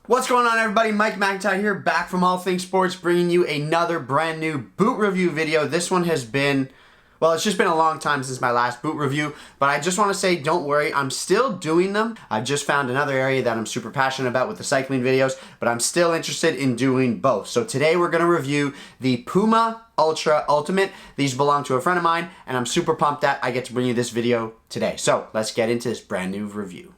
What's going on, everybody? Mike McIntyre here, back from All Things Sports, bringing you another brand new boot review video. This one has been, well, it's just been a long time since my last boot review, but I just want to say, don't worry, I'm still doing them. I've just found another area that I'm super passionate about with the cycling videos, but I'm still interested in doing both. So today we're going to review the Puma Ultra Ultimate. These belong to a friend of mine, and I'm super pumped that I get to bring you this video today. So let's get into this brand new review.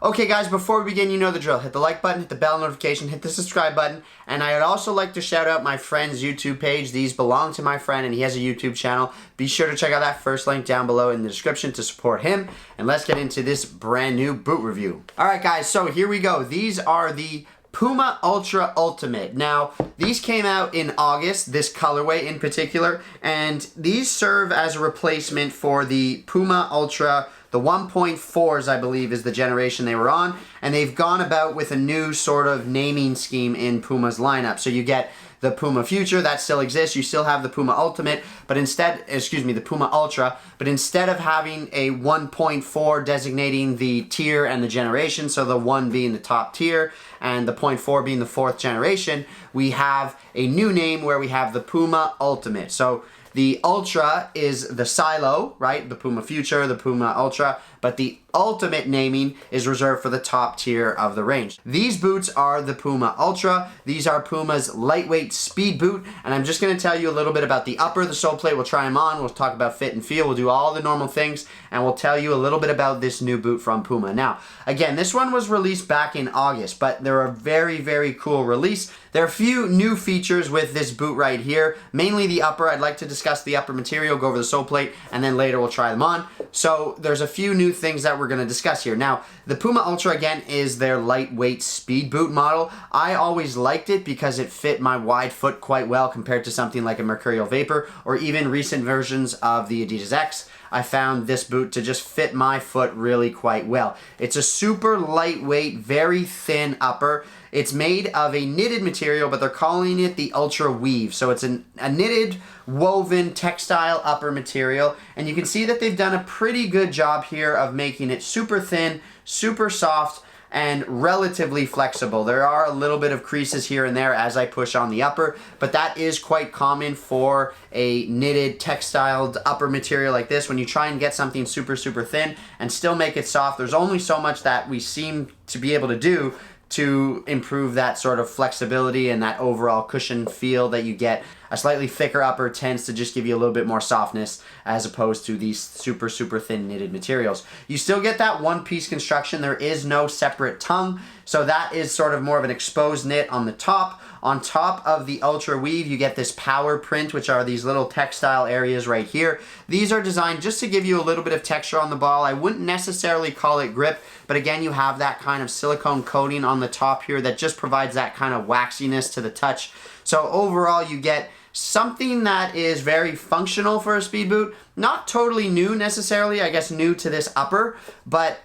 Okay guys, before we begin, you know the drill. Hit the like button, hit the bell notification, hit the subscribe button, and I would also like to shout out my friend's YouTube page. These belong to my friend and he has a YouTube channel. Be sure to check out that first link down below in the description to support him, and let's get into this brand new boot review. Alright guys, so here we go. These are the Puma Ultra Ultimate. Now, these came out in August, this colorway in particular, and these serve as a replacement for the Puma Ultra. The 1.4s, I believe, is the generation they were on, and they've gone about with a new sort of naming scheme in Puma's lineup. So you get the Puma Future, that still exists. You still have the Puma Ultimate, but instead, the Puma Ultra, but instead of having a 1.4 designating the tier and the generation, so the 1 being the top tier and the 0.4 being the 4th generation, we have a new name where we have the Puma Ultimate. So the Ultra is the silo, right? The Puma Future, the Puma Ultra, but the ultimate naming is reserved for the top tier of the range. These boots are the Puma Ultra. These are Puma's lightweight speed boot, and I'm just going to tell you a little bit about the upper, the sole plate. We'll try them on. We'll talk about fit and feel. We'll do all the normal things, and we'll tell you a little bit about this new boot from Puma. Now, again, this one was released back in August, but they're a very, very cool release. There are a few new features with this boot right here, mainly the upper. I'd like to discuss the upper material, go over the sole plate, and then later we'll try them on. So there's a few new things that we're going to discuss here. Now, the Puma Ultra, again, is their lightweight speed boot model. I always liked it because it fit my wide foot quite well compared to something like a Mercurial Vapor or even recent versions of the Adidas X. I found this boot to just fit my foot really quite well. It's a super lightweight, very thin upper. It's made of a knitted material, but they're calling it the Ultra Weave. So it's a knitted, woven, textile upper material. And you can see that they've done a pretty good job here of making it super thin, super soft, and relatively flexible. There are a little bit of creases here and there as I push on the upper, but that is quite common for a knitted, textiled upper material like this. When you try and get something super, super thin and still make it soft, there's only so much that we seem to be able to do to improve that sort of flexibility and that overall cushion feel that you get. A slightly thicker upper tends to just give you a little bit more softness as opposed to these super, super thin knitted materials. You still get that one-piece construction. There is no separate tongue, so that is sort of more of an exposed knit on the top. On top of the Ultra Weave, you get this power print, which are these little textile areas right here. These are designed just to give you a little bit of texture on the ball. I wouldn't necessarily call it grip, but again, you have that kind of silicone coating on the top here that just provides that kind of waxiness to the touch. So overall, you get something that is very functional for a speed boot. Not totally new necessarily, I guess new to this upper, but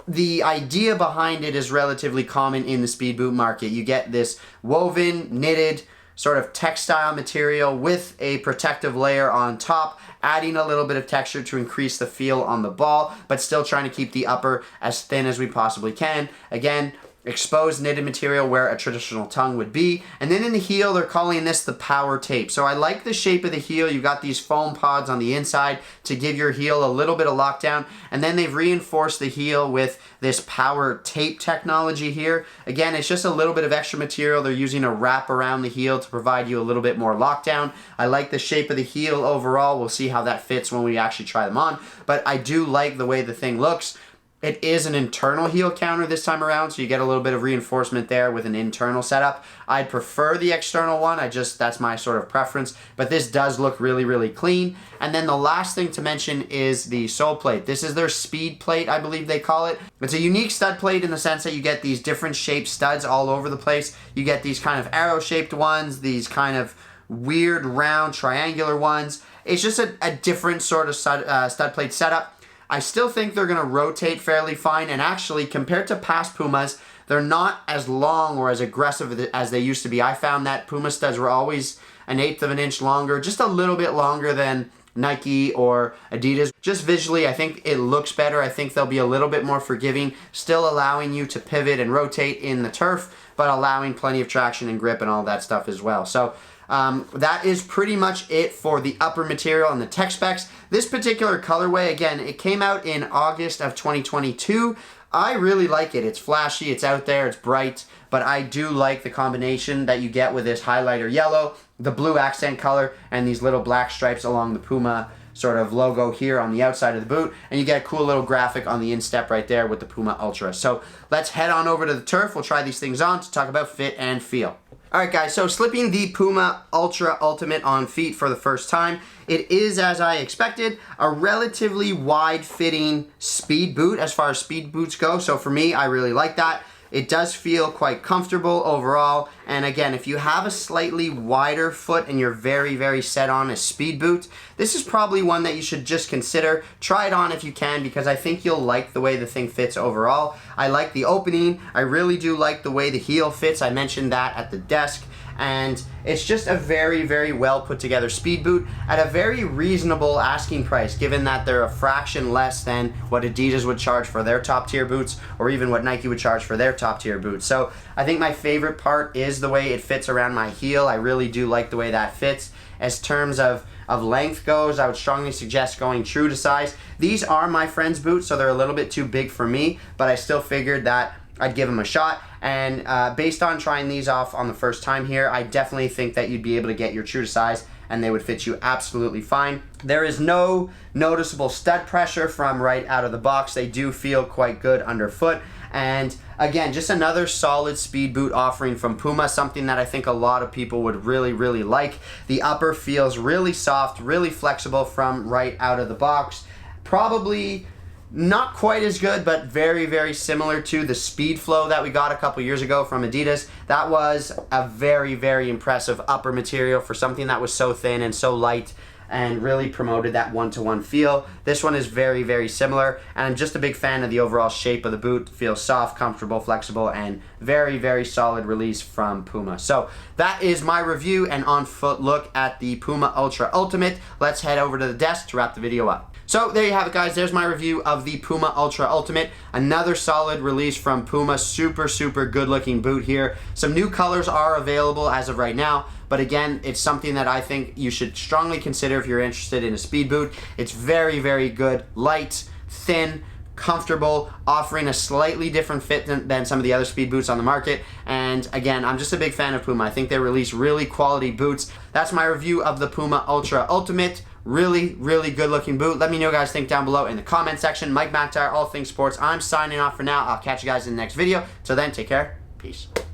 the idea behind it is relatively common in the speed boot market. You get this woven, knitted, sort of textile material with a protective layer on top, adding a little bit of texture to increase the feel on the ball, but still trying to keep the upper as thin as we possibly can. Again, exposed knitted material where a traditional tongue would be. And then in the heel, they're calling this the power tape. So I like the shape of the heel. You've got these foam pods on the inside to give your heel a little bit of lockdown. And then they've reinforced the heel with this power tape technology here. Again, it's just a little bit of extra material. They're using a wrap around the heel to provide you a little bit more lockdown. I like the shape of the heel overall. We'll see how that fits when we actually try them on. But I do like the way the thing looks. It is an internal heel counter this time around, so you get a little bit of reinforcement there with an internal setup. I'd prefer the external one. That's my sort of preference, but this does look really, really clean. And then the last thing to mention is the sole plate. This is their speed plate, I believe they call it. It's a unique stud plate in the sense that you get these different shaped studs all over the place. You get these kind of arrow-shaped ones, these kind of weird round triangular ones. It's just a different sort of stud plate setup. I still think they're going to rotate fairly fine, and actually, compared to past Pumas, they're not as long or as aggressive as they used to be. I found that Puma studs were always 1/8 of an inch longer, just a little bit longer than Nike or Adidas. Just visually, I think it looks better. I think they'll be a little bit more forgiving, still allowing you to pivot and rotate in the turf, but allowing plenty of traction and grip and all that stuff as well. So that is pretty much it for the upper material and the tech specs. This particular colorway, again, it came out in August of 2022. I really like it. It's flashy, it's out there, it's bright, but I do like the combination that you get with this highlighter yellow, the blue accent color, and these little black stripes along the Puma sort of logo here on the outside of the boot, and you get a cool little graphic on the instep right there with the Puma Ultra. So let's head on over to the turf. We'll try these things on to talk about fit and feel. Alright guys, so slipping the Puma Ultra Ultimate on feet for the first time. It is, as I expected, a relatively wide-fitting speed boot as far as speed boots go. So for me, I really like that. It does feel quite comfortable overall. And again, if you have a slightly wider foot and you're very, very set on a speed boot, this is probably one that you should just consider. Try it on if you can, because I think you'll like the way the thing fits overall. I like the opening. I really do like the way the heel fits. I mentioned that at the desk. And it's just a very, very well put together speed boot at a very reasonable asking price, given that they're a fraction less than what Adidas would charge for their top tier boots, or even what Nike would charge for their top tier boots. So I think my favorite part is the way it fits around my heel. I really do like the way that fits. As terms of length goes, I would strongly suggest going true to size. These are my friend's boots, so they're a little bit too big for me, but I still figured that I'd give them a shot. And based on trying these off on the first time here, I definitely think that you'd be able to get your true to size and they would fit you absolutely fine. There is no noticeable stud pressure from right out of the box. They do feel quite good underfoot. And again, just another solid speed boot offering from Puma, something that I think a lot of people would really, really like. The upper feels really soft, really flexible from right out of the box. Probably not quite as good, but very, very similar to the Speed Flow that we got a couple years ago from Adidas. That was a very, very impressive upper material for something that was so thin and so light and really promoted that one-to-one feel. This one is very, very similar, and I'm just a big fan of the overall shape of the boot. Feels soft, comfortable, flexible, and very, very solid release from Puma. So that is my review and on-foot look at the Puma Ultra Ultimate. Let's head over to the desk to wrap the video up. So there you have it, guys. There's my review of the Puma Ultra Ultimate. Another solid release from Puma. Super, super good looking boot here. Some new colors are available as of right now, but again, it's something that I think you should strongly consider if you're interested in a speed boot. It's very, very good. Light, thin, comfortable, offering a slightly different fit than some of the other speed boots on the market. And again, I'm just a big fan of Puma. I think they release really quality boots. That's my review of the Puma Ultra Ultimate. Really, really good looking boot. Let me know what you guys think down below in the comment section. Mike McIntyre, All Things Sports. I'm signing off for now. I'll catch you guys in the next video. Till then, take care. Peace.